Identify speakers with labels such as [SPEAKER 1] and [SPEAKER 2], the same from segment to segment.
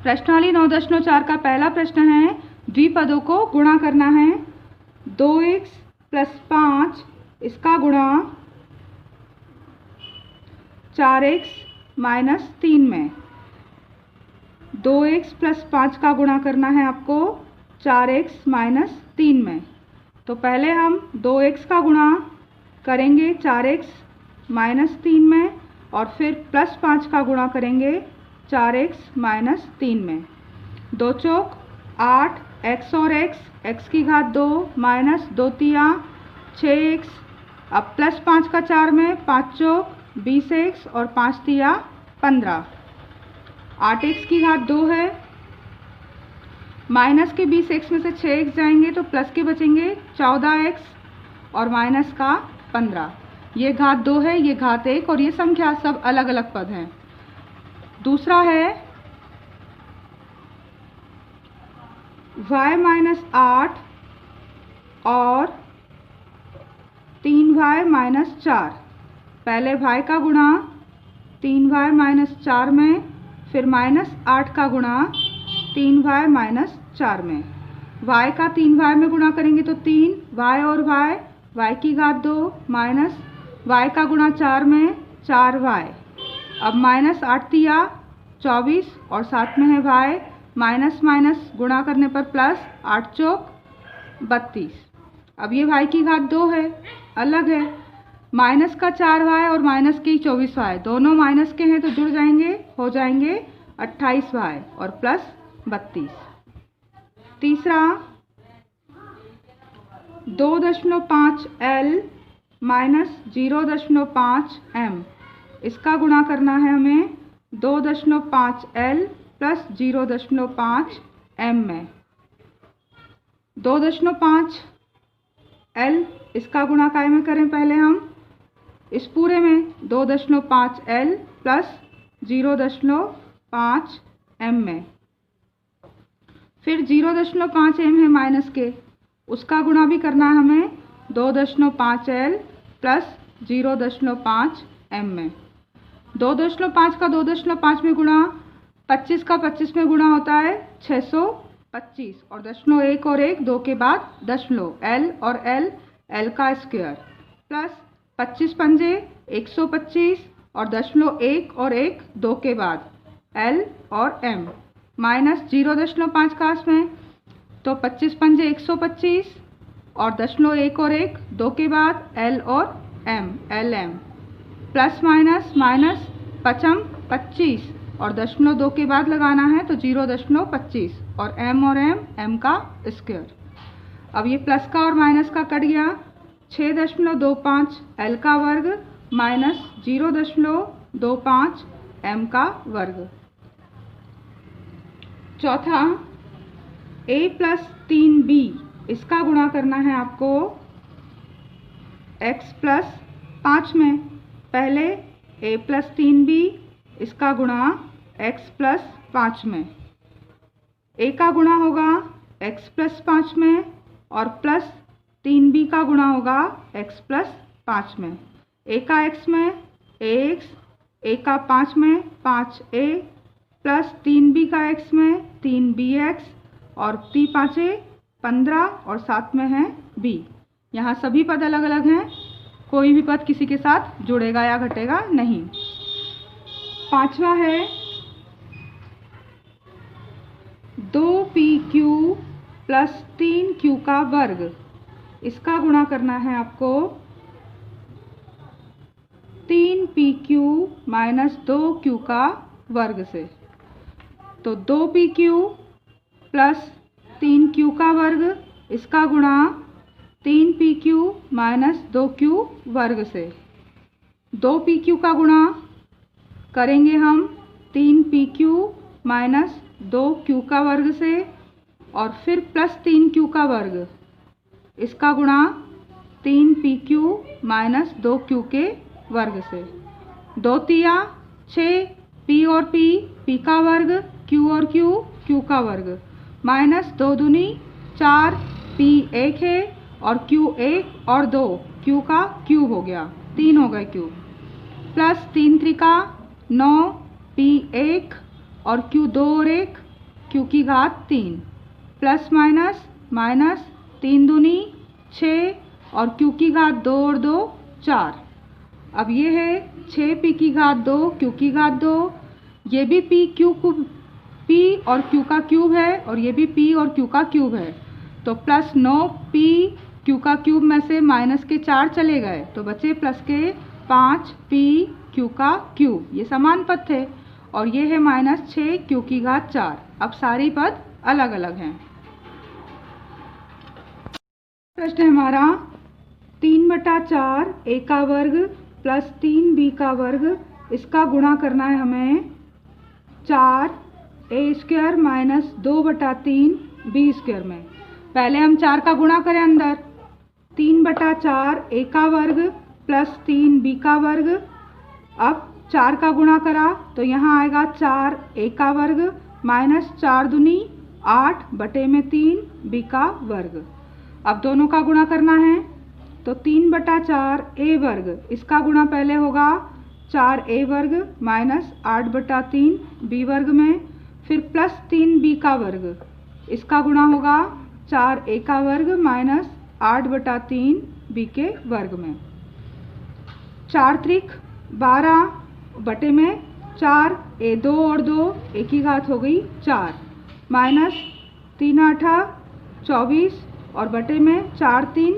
[SPEAKER 1] प्रश्नावली 9.4 का पहला प्रश्न है, द्विपदों को गुणा करना है। 2x + 5 इसका गुणा 4x - 3 में। 2x + 5 का गुणा करना है आपको 4x - 3 में। तो पहले हम 2x का गुणा करेंगे 4x - 3 में और फिर +5 का गुणा करेंगे 4x - 3 में। 2 चौक 8, x और x की घात 2 - 2 तिया 6x। अब +5 का 4 में 5 चौक 20x और 5 तिया 15। 8x की घात 2 है। माइनस के 20x में से 6x जाएंगे तो प्लस के बचेंगे 14x और माइनस का 15। ये घात 2 है, ये घात 1 और ये संख्या सब अलग अलग पद हैं। दूसरा है y - 8 और 3y - 4। पहले y का गुणा 3y - 4 में, फिर -8 का गुणा 3y - 4 में। y का 3y में गुणा करेंगे तो 3 y और y की घात 2 माइनस y का गुणा 4 में 4y। अब -8 तिया 24 और साथ में है y, माइनस माइनस गुणा करने पर प्लस 8 चौक 32। अब ये y की घात 2 है, अलग है। माइनस का 4y और माइनस की 24y दोनों माइनस के हैं तो जुड़ जाएंगे, हो जाएंगे 28y और प्लस 32। तीसरा 2.5l - 0.5 m इसका गुणा करना है हमें 2.5l + 0.5 m में। 2.5l इसका गुणा काय में करें पहले हम इस पूरे में 2.5l + 0.5 m में। फिर 0.5 m है माइनस के, उसका गुणा भी करना है हमें 2.5l + 0.5 m में। 2.5 का 2.5 में गुणा 25 का 25 में गुणा होता है 625 और 0.1 और 1 2 के बाद दशमलव l और l का स्क्वायर प्लस 25 पंजे 125 और 0.1 और 1 2 के बाद l और m माइनस 0.5 का में तो 25 पंजे 125 और 0.1 और 1 2 के बाद l और m lm plus minus minus 25 और 0.2 के बाद लगाना है तो 0.25 और m का स्क्वायर। अब ये प्लस का और माइनस का कट गया, 6.25 l का वर्ग माइनस 0.25 m का वर्ग। चौथा a + 3b इसका गुणा करना है आपको x + 5 में। पहले a + 3b इसका गुणा x + 5 में। a का गुणा होगा x + 5 में और प्लस 3b का गुणा होगा x + 5 में। a का x में ax, a का 5 में 5a प्लस 3b का x में 3bx और 3×5 = 15 और साथ में है b। यहाँ सभी पद अलग अलग हैं, कोई भी पद किसी के साथ जुड़ेगा या घटेगा नहीं। पांचवा है 2pq + 3q का वर्ग इसका गुणा करना है आपको 3pq - 2q का वर्ग से। तो 2pq + 3q का वर्ग इसका गुणा 3pq - 2q वर्ग से। 2pq का गुणा करेंगे हम 3pq - 2q का वर्ग से और फिर प्लस 3q का वर्ग इसका गुणा 3pq - 2q के वर्ग से। 2 तिया 6 p और p का वर्ग, q और q का वर्ग माइनस 2 दूनी 4 p 1 है और q 1 और 2 q का क्यूब हो गया, 3 हो गए क्यूब प्लस 3 त्रिका 9 p 1 और q 2 और 1 क्यू की घात 3 प्लस माइनस माइनस 3 दूनी 6 और क्यू की घात 2 और 2 4। अब ये है 6 पी की घात 2 क्यू की घात 2। ये भी पी और क्यू का क्यूब है और ये भी पी और क्यू का क्यूब है। तो प्लस 9 पी क्यू का क्यूब में से माइनस के 4 चले गए तो बचे प्लस के 5 पी क्यू का क्यूब। ये समान पद थे और ये है माइनस 6 क्यू की घात 4। अब सारी पद अलग अलग हैं। प्रश्न है हमारा 3/4 ए का वर्ग प्लस 3 बी का वर्ग, इसका गुणा करना है हमें 4 ए स्क्वायर माइनस 2/3 बी स्क्वायर में। पहले हम 4 का गुणा करें अंदर, 3/4 ए का वर्ग प्लस 3 बी का वर्ग। अब 4 का गुणा करा तो यहाँ आएगा 4 ए का वर्ग माइनस 4 दूनी 8 बटे में 3 बी का वर्ग। अब दोनों का गुणा करना है तो 3/4 ए वर्ग, इसका गुणा पहले होगा 4 ए वर्ग माइनस 8/3 बी वर्ग में, फिर प्लस 3 बी का वर्ग, इसका गुणा होगा 4 ए का वर्ग माइनस 8/3 बी के वर्ग में। 4 त्रिक 12 बटे में 4 ए 2 और 2 ए की घात हो गई 4 माइनस 3 8 24 और बटे में 4 3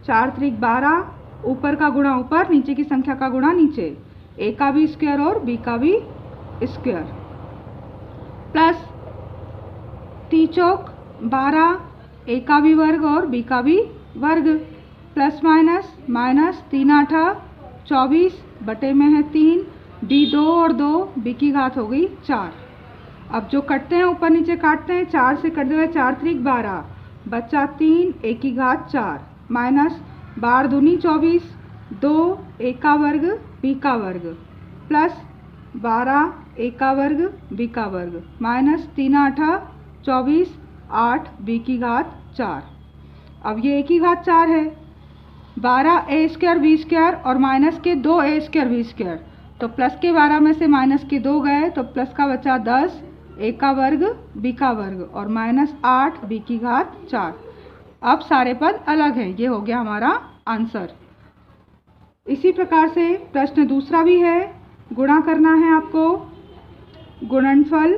[SPEAKER 1] 4 त्रिक 12, ऊपर का गुणा ऊपर नीचे की संख्या का गुणा नीचे, ए का भी स्क्वायर और बी का भी स्क्वायर, प्लस 3 चौक 12 ए का भी वर्ग और बी का भी वर्ग, प्लस माइनस माइनस 3 8 24 बटे में है 3 डी 2 और 2 बी की घात हो गई 4। अब जो कटते हैं ऊपर नीचे काटते हैं, 4 से कट गए 4 त्रिक 12 बच्चा 3 ए की घात 4 माइनस 12 दूनी 24 2 ए का वर्ग बी का वर्ग प्लस 12 ए का वर्ग बी का वर्ग माइनस 3 8 24 8 बी की घात 4। अब ये ए की घात 4 है, 12 ए स्क्वायर बी स्क्वायर और माइनस के 2 ए स्क्वायर बी स्क्वायर, तो प्लस के 12 में से माइनस के 2 गए तो प्लस का बचा 10 ए का वर्ग बी का वर्ग और माइनस 8 बी की घात 4। अब सारे पद अलग हैं, ये हो गया हमारा आंसर। इसी प्रकार से प्रश्न दूसरा भी है, गुणा करना है आपको, गुणनफल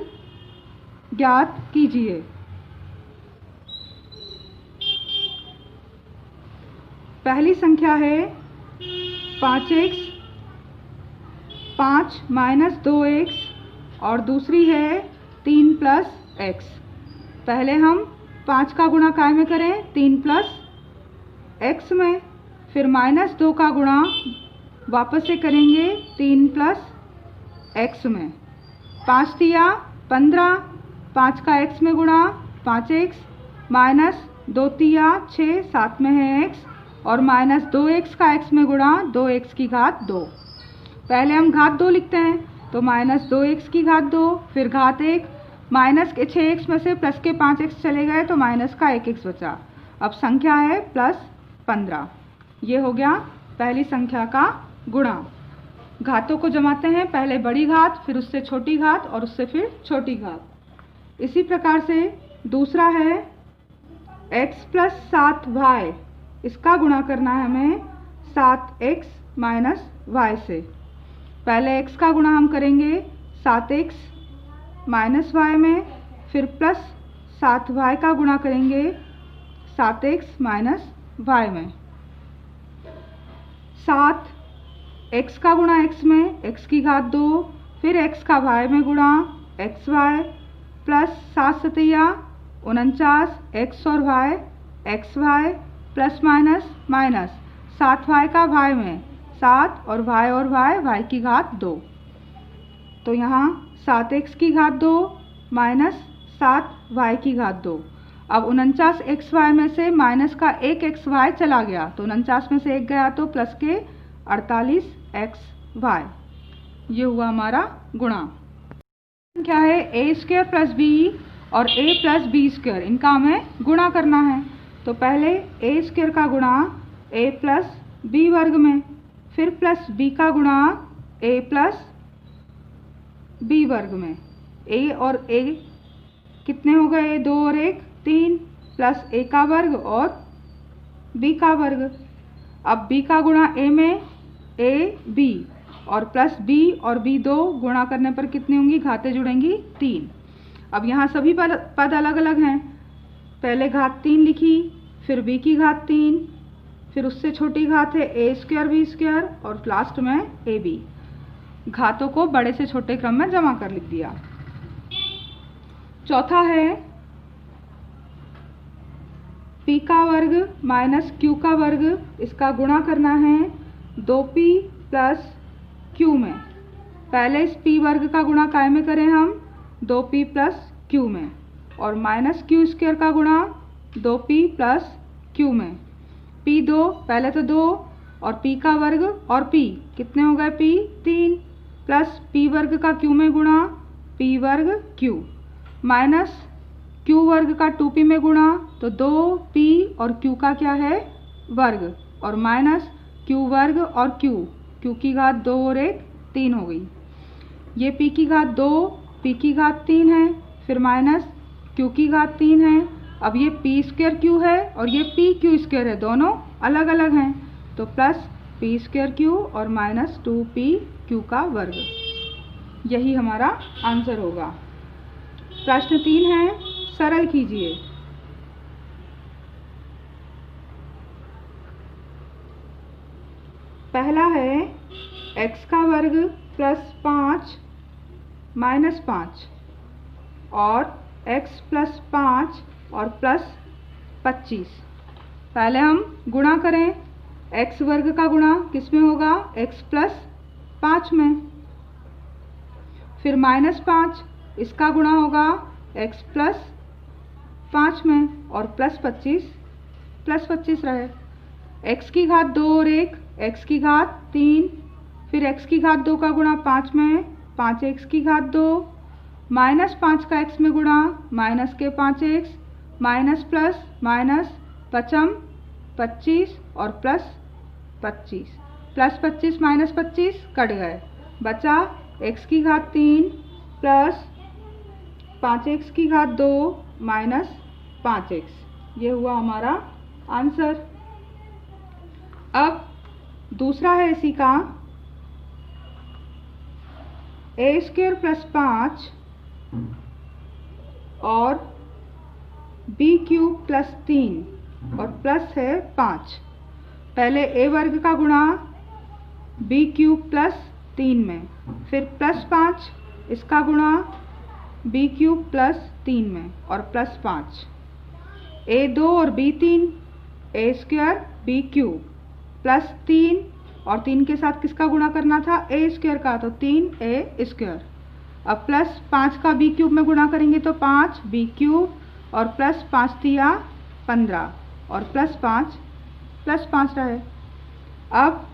[SPEAKER 1] ज्ञात कीजिए। पहली संख्या है 5x 5 माइनस 2x और दूसरी है 3 प्लस x। पहले हम 5 का गुणा काय में करें, 3 प्लस x में, फिर माइनस 2 का गुणा वापस से करेंगे 3 प्लस x में। 5 दिया 15, 5 का x में गुणा 5x माइनस 2 दिया 6, 7 में है x और माइनस 2x का x में गुणा 2x की घात 2। पहले हम घात 2 लिखते हैं तो माइनस 2x की घात 2, फिर घात 1, माइनस के 6x में से प्लस के 5x चले गए तो माइनस का 1x बचा। अब संख्या है प्लस 15। ये हो गया पहली संख्या का गुणा। घातों को जमाते हैं, पहले बड़ी घात फिर उससे छोटी घात और उससे फिर छोटी घात। इसी प्रकार से दूसरा है x प्लस 7y, इसका गुणा करना है हमें 7x माइनस y से। पहले x का गुणा हम करेंगे 7x माइनस y में, फिर प्लस 7y का गुणा करेंगे 7x माइनस y में। 7 x का गुणा x में, x की घात 2, फिर x का y में गुणा xy प्लस 7 सतैया 49 x और y xy plus minus minus 7y का y में 7 और y की घात 2। तो यहाँ 7x की घात 2 माइनस 7y की घात 2। अब 49 xy में से माइनस का 1 xy चला गया तो 49 में से 1 गया तो प्लस के 48 xy। ये हुआ हमारा गुणा। क्या है a स्क्वायर प्लस b और a प्लस बी स्क्वायर, इनका हमें गुणा करना है। तो पहले a स्क्वायर का गुणा a प्लस बी वर्ग में, फिर प्लस b का गुणा a प्लस बी वर्ग में। a और a कितने हो गए, 2 और 1 3, प्लस a का वर्ग और b का वर्ग। अब b का गुणा a में a b और प्लस b और b दो गुणा करने पर कितनी होंगी, घातें जुड़ेंगी 3। अब यहाँ सभी पद अलग अलग हैं, पहले घात 3 लिखी, फिर b की घात 3, फिर उससे छोटी घात है a स्क्वायर b स्क्वायर और लास्ट में ab। घातों को बड़े से छोटे क्रम में जमा कर लिख दिया। चौथा है p का वर्ग माइनस q का वर्ग, इसका गुणा करना है 2p प्लस q में। पहले इस p वर्ग का गुणा काय में करें हम, 2p प्लस q में, और माइनस q स्क्वायर का गुणा 2p प्लस q में। p 2, पहले तो 2 और p का वर्ग और p कितने हो गए, p 3 प्लस p वर्ग का q में गुणा p वर्ग q, माइनस q वर्ग का 2p में गुणा तो 2p और q का क्या है, वर्ग, और माइनस q वर्ग और q की घात 2 और 1 3 हो गई। ये p की घात 2 p की घात 3 है, फिर माइनस q की घात 3 है। अब ये p स्क्वायर q है और ये p q स्क्वायर है, दोनों अलग अलग हैं, तो प्लस p स्क्वायर q और माइनस 2p q का वर्ग। यही हमारा आंसर होगा। प्रश्न 3 है, सरल कीजिए। पहला है x का वर्ग प्लस 5 माइनस 5 और x प्लस 5 और प्लस 25। पहले हम गुणा करें, x वर्ग का गुणा किस में होगा, x प्लस 5 में, फिर माइनस 5 इसका गुणा होगा x प्लस 5 में और प्लस 25 रहे। x की घात 2 और 1 x की घात 3, फिर x की घात 2 का गुणा 5 में 5x की घात 2, माइनस 5 का x में गुणा माइनस के 5x, माइनस प्लस माइनस पचम 25 और प्लस 25, प्लस 25 माइनस 25 कट गए, बचा x की घात 3 प्लस 5x की घात 2 माइनस 5x। ये हुआ हमारा आंसर। अब दूसरा है इसी का, a स्क्वायर प्लस 5 और b क्यूब प्लस 3 और प्लस है 5। पहले a वर्ग का गुणा b क्यूब प्लस 3 में, फिर प्लस 5 इसका गुणा b क्यूब प्लस 3 में और प्लस 5, a 2 और b 3, a square b cube plus 3 और 3 के साथ किसका गुणा करना था, a स्क्वायर का, तो 3a स्क्वायर। अब प्लस 5 का b क्यूब में गुणा करेंगे तो 5b क्यूब और प्लस 5 दिया 15 और प्लस 5 रहे। अब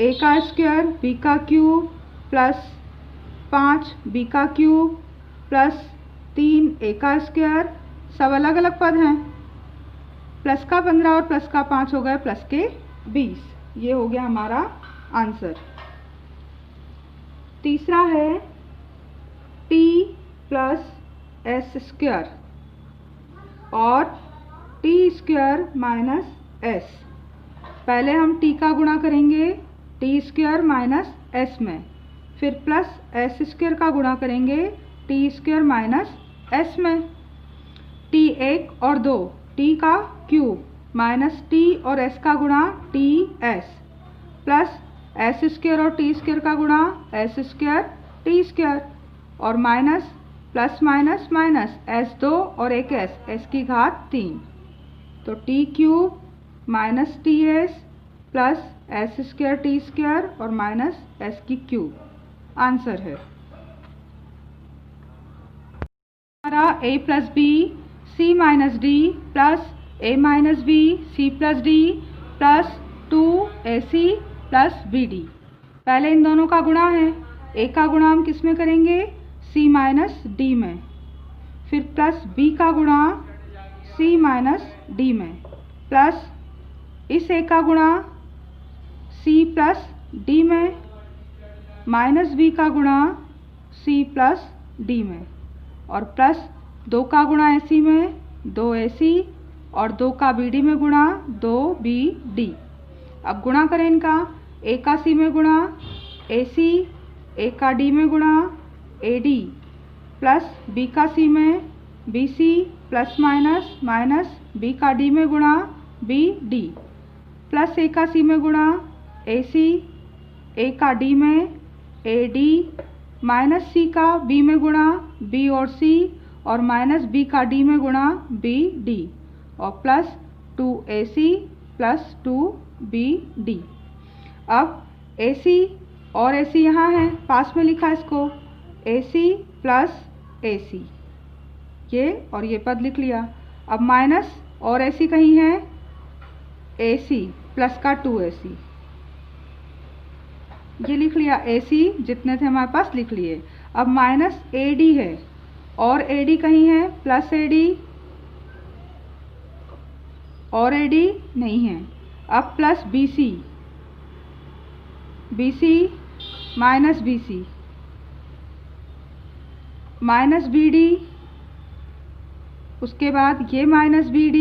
[SPEAKER 1] a का स्क्वायर b का क्यूब प्लस 5b का क्यूब प्लस 3a का स्क्वायर, सब अलग अलग पद हैं, प्लस का 15 और प्लस का 5 हो गए प्लस के 20। ये हो गया हमारा आंसर। तीसरा है t प्लस s स्क्वायर और t स्क्वायर माइनस s। पहले हम t का गुणा करेंगे t स्क्वायर माइनस s में, फिर प्लस s स्क्वायर का गुणा करेंगे t स्क्वायर माइनस s में। t 1 और 2 t का क्यूब माइनस t और s का गुणा t s, plus s square और t स्क्वायर का गुणा s स्क्वायर t स्क्वायर, और minus plus minus minus s 2 और एक s की घात 3, तो t cube minus t s plus s square t square और माइनस s की क्यूब आंसर है। हमारा a plus b c minus d plus a minus b c plus d plus 2ac plus b d. पहले इन दोनों का गुणा है, a का गुणा हम किस में करेंगे, c माइनस डी में, फिर प्लस b का गुणा c माइनस डी में, प्लस इस a का गुणा c प्लस डी में, माइनस b का गुणा c प्लस डी में, और प्लस 2 का गुणा AC में 2 AC और 2 का BD में गुणा 2 BD। अब गुणा करें इनका, A का C में गुणा AC, A का D में गुणा AD, प्लस B का C में BC plus minus minus B का D में गुणा BD, प्लस A का C में गुणा AC, A का D में AD, माइनस C का B में गुणा B और C और माइनस B का D में गुणा BD, और प्लस 2AC प्लस 2BD। अब AC और AC यहाँ है, पास में लिखा है इसको, AC प्लस AC, ये और ये पद लिख लिया। अब माइनस और AC कहीं है, AC प्लस का 2AC, ये लिख लिया। AC जितने थे हमारे पास लिख लिए। अब माइनस AD है और AD कहीं है, प्लस AD और AD नहीं है। अब plus BC, BC minus BC, minus BD, उसके बाद ये माइनस BD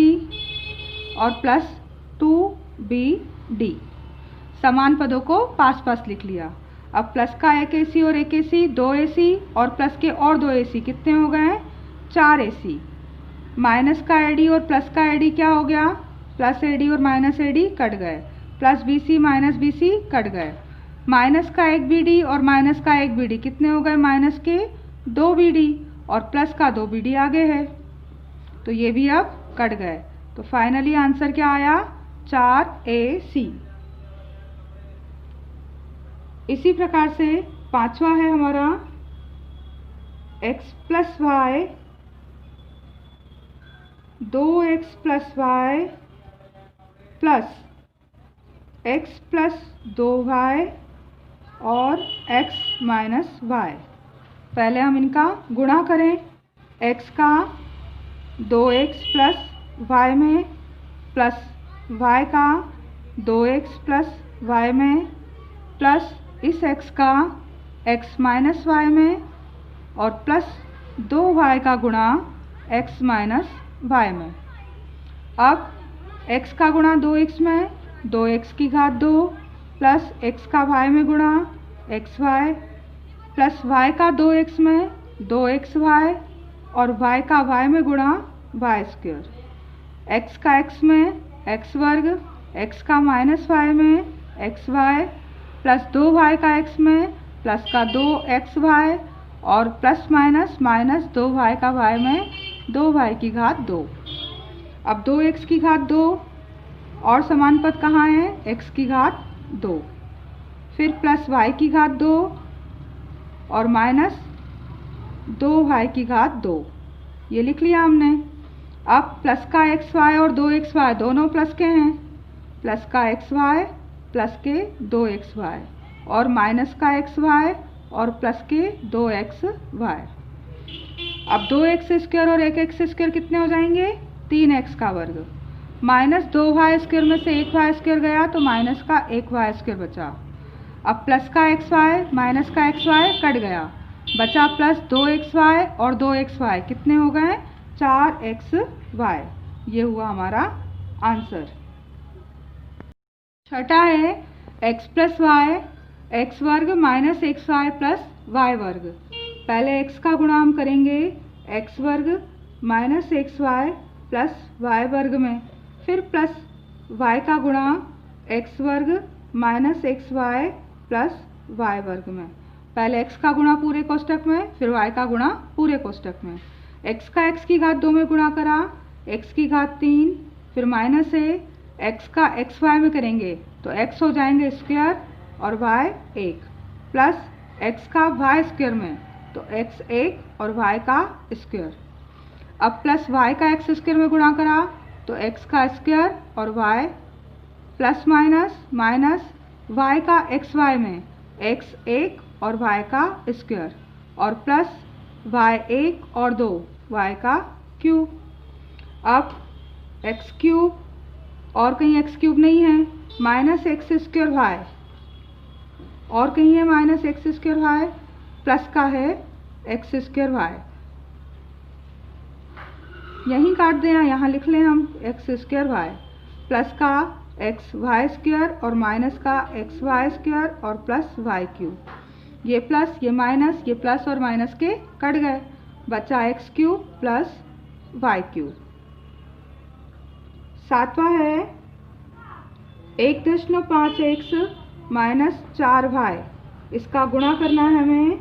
[SPEAKER 1] और प्लस 2BD। समान पदों को पास पास लिख लिया। अब प्लस का एक AC और एक AC 2 AC और प्लस के और 2 AC कितने हो गए, 4 AC। माइनस का AD और प्लस का AD क्या हो गया, प्लस AD और माइनस AD कट गए, plus BC minus BC cut गए। माइनस का एक BD और माइनस का एक BD कितने हो गए, माइनस के 2 BD और प्लस का 2 BD आगे है, तो ये भी अब कट गए। तो फाइनली आंसर क्या आया, 4AC। इसी प्रकार से पांचवा है हमारा x plus y 2x plus y plus x plus 2y और x माइनस वाई। पहले हम इनका गुणा करें, x का 2x प्लस y में प्लस y का 2x प्लस y में प्लस इस x का x माइनस y में और प्लस 2y का गुणा x माइनस y में। अब x का गुणा 2x में 2x की घात 2 प्लस x का y में गुणा xy प्लस y का 2x में 2xy और y का y में गुणा y स्क्वायर। x का x में x वर्ग, x का माइनस y में xy प्लस 2y का x में प्लस का 2xy और प्लस माइनस माइनस 2y का y में 2y की घात 2। अब 2x की घात 2 और समान पद कहाँ है, x की घात 2, फिर प्लस y की घात 2 और माइनस 2y की घात 2, ये लिख लिया हमने। अब प्लस का xy और 2xy दोनों प्लस के हैं, प्लस का xy प्लस के 2xy और माइनस का xy और प्लस के 2xy। अब 2x स्क्वायर और 1x स्क्वायर कितने हो जाएंगे, 3x का वर्ग, माइनस 2y स्क्वायर में से 1y स्क्वायर गया तो माइनस का 1y स्क्वायर बचा। अब प्लस का xy माइनस का xy कट गया, बचा प्लस 2xy और 2xy कितने हो गए, 4xy। ये हुआ हमारा आंसर। छठा है x प्लस वाई एक्स वर्ग माइनस xy प्लस वाई वर्ग। पहले x का गुणा हम करेंगे x वर्ग माइनस xy प्लस वाई वर्ग में, फिर प्लस y का गुणा x वर्ग माइनस xy प्लस वाई वर्ग में। पहले x का गुणा पूरे कोष्टक में, फिर y का गुणा पूरे कोष्टक में। x का x की घात 2 में गुणा करा, x की घात 3, फिर माइनस है x का xy में करेंगे तो x हो जाएंगे स्क्वायर और y 1, प्लस x का y स्क्वायर में तो x 1 और y का स्क्वायर। अब प्लस y का x स्क्वायर में गुणा करा तो x का स्क्वायर और y, plus minus minus y का xy में x 1 और y का स्क्वायर और प्लस y 1 और 2 y का क्यूब। अब x क्यूब और कहीं x क्यूब नहीं है, माइनस एक्स स्क्वायर वाई और कहीं है minus x square y, plus का है एक्स स्क्वायर वाई, यहीं काट दें, यहाँ लिख लें हम एक्स स्क्वायर वाई प्लस का एक्स वाई स्क्वायर और माइनस का एक्स वाई स्क्वायर और प्लस वाई क्यूब, ये प्लस ये माइनस, ये प्लस और माइनस के कट गए, बचा x cube plus y cube. सातवां है 1.5 एक्स माइनस 4 वाई, इसका गुणा करना है हमें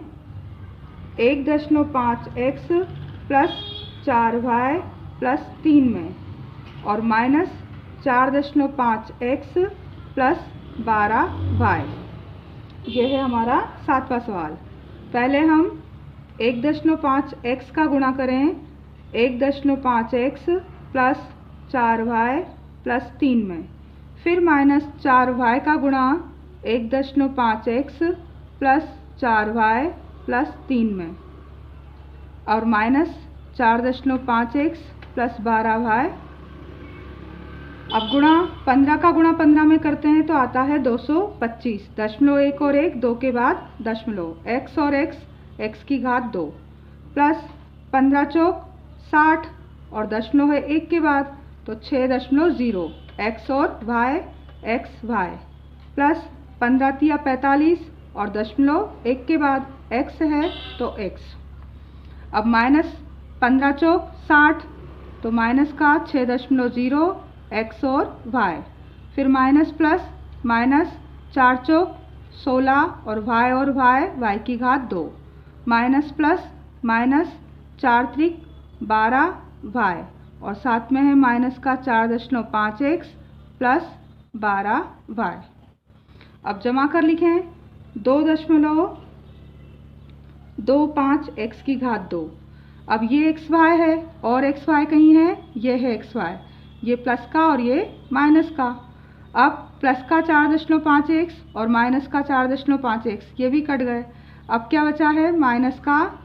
[SPEAKER 1] 1.5 एक्स प्लस 4 वाई प्लस 3 में और माइनस 4.5 एक्स प्लस 12 वाई। ये है हमारा सातवां सवाल। पहले हम 1.5 एक्स का गुणा करें 1.5 एक्स प्लस 4 वाई प्लस 3 में, फिर माइनस 4 वाई का गुणा 1.5 एक्स प्लस 4 वाई प्लस 3 में और माइनस 4.5 एक्स प्लस 12 वाई। अब गुणा 15 का गुणा 15 में करते हैं तो आता है 225, दशमलव 1 और 1 2 के बाद दशमलव, एक्स और एक्स की घात 2 प्लस 15 चौक 60 और दशमलव है 1 के बाद तो 6.0 एक्स और एक्स वाई प्लस 15 तिया 45 और दशमलव 1 के बाद एक्स है तो एक्स। अब माइनस 15 चौक 60 तो माइनस का 6.0 एक्स और वाई, फिर माइनस प्लस माइनस 4 चौक 16 और वाई की घात 2, माइनस प्लस माइनस 4 त्रिक 12 वाई और साथ में है माइनस का 4.5 एक्स प्लस 12 वाई। अब जमा कर लिखें 2.25 एक्स की घात 2। अब ये एक्स वाई है और एक्स वाई कहीं है, ये है एक्स वाई, ये प्लस का और ये माइनस का। अब प्लस का 4.5 एक्स और माइनस का 4.5 एक्स ये भी कट गए। अब क्या बचा है माइनस का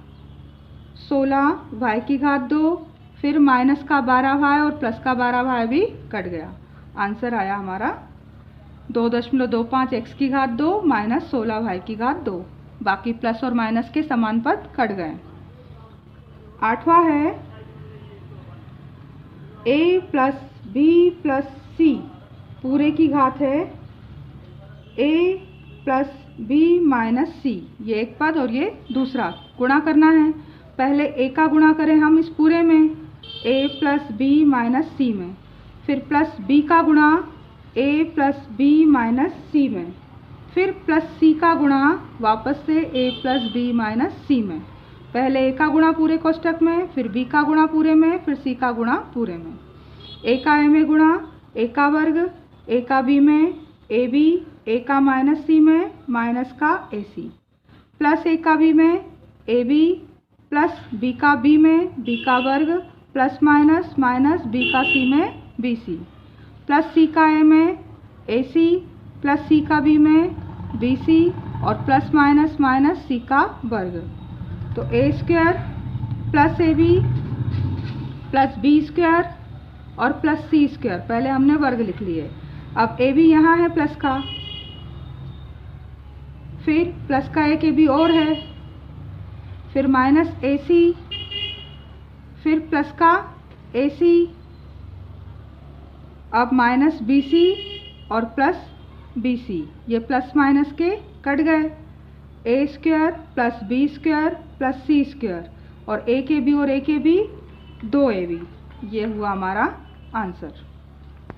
[SPEAKER 1] 16 वाई की घात 2, फिर माइनस का 12 वाई और प्लस का 12 वाई भी कट गया। आंसर आया हमारा 2.25 एक्स की घात 2 माइनस 16 वाई की घात 2। बाकी प्लस और माइनस के समान पद कट गए। आठवां है a plus b plus c पूरे की घात है a plus b minus c, ये एक पद और ये दूसरा। गुणा करना है, पहले a का गुणा करें हम इस पूरे में a plus b minus c में, फिर प्लस b का गुणा a plus b minus c में, फिर प्लस c का गुणा वापस से a plus b minus c में। पहले a का गुणा पूरे कोष्टक में, फिर b का गुणा पूरे में, फिर c का गुणा पूरे में। a का a में गुणा a का वर्ग, a का b में ab, a का माइनस c में माइनस का ac, प्लस a का b में ab प्लस b का b में b का वर्ग प्लस माइनस माइनस b का c में bc, प्लस c का a में ac प्लस c का b में bc और प्लस माइनस माइनस c का वर्ग। तो a square plus ab plus b square और प्लस c स्क्वायर, पहले हमने वर्ग लिख लिए। अब ab यहाँ है प्लस का, फिर प्लस का एक ab और है, फिर माइनस ac, फिर प्लस का ac, अब माइनस bc और प्लस bc, ये प्लस माइनस के कट गए। a square plus b square plus c square और a के b और a के b 2ab, ये हुआ हमारा आंसर।